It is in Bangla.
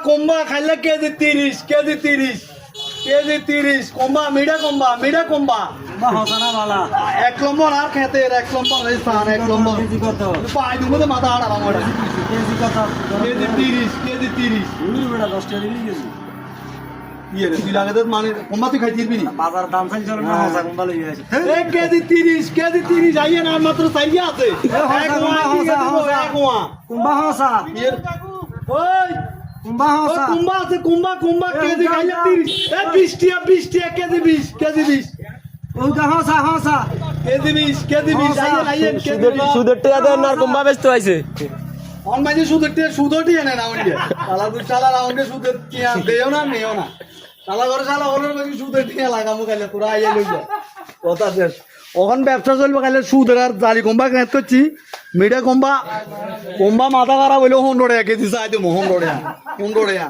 কম্বা খাইলে কেজি 30 কেজি 30 কেজি 30 কম্বা মিডা কম্বা হসানা বালা 1 নম্বর আর খেতে 1 নম্বর এই স্থান 1 নম্বর কেজি কত পাই দুমতে মাথা আড়া আমার কেজি কত কেজি 30 উনি বড় 10 টাকা দিবি কেজি ইয়ে রে তুই লাগে তো মানে কম্বা তুই খাই দিবি বাজার দাম চাই চলে না হসা কোন ভালো আছে এক কেজি 30 আইয়ে না মাত্র চাইয়া আছে কুম্বা হসা ওই কুম্বা হসা কুম্বা কেজি খাইলে 30 এ 20 টাকা কেজি 20 ওটা হসা কেজি 20 আইয়ে সুদের টাকা দেন আর কম্বা ব্যস্ত হইছে অন মাঝে সুদটি এনে না ওইটা শালা রাউন্ডে সুদের টিয়া দেও না নেও না শালা ঘরের মাঝে সুদের টিয়া লাগামু খাইলে তোরা আইয়া লই যা কথা শেষ ওখান ব্যবসা চলবে খাইলে সুদের আর জালি কম্বা খেত করছি মিডা কম্বা মাথা খারাপ হইলেও 100 টাকা কেজি চাই দেবো 100 টাকা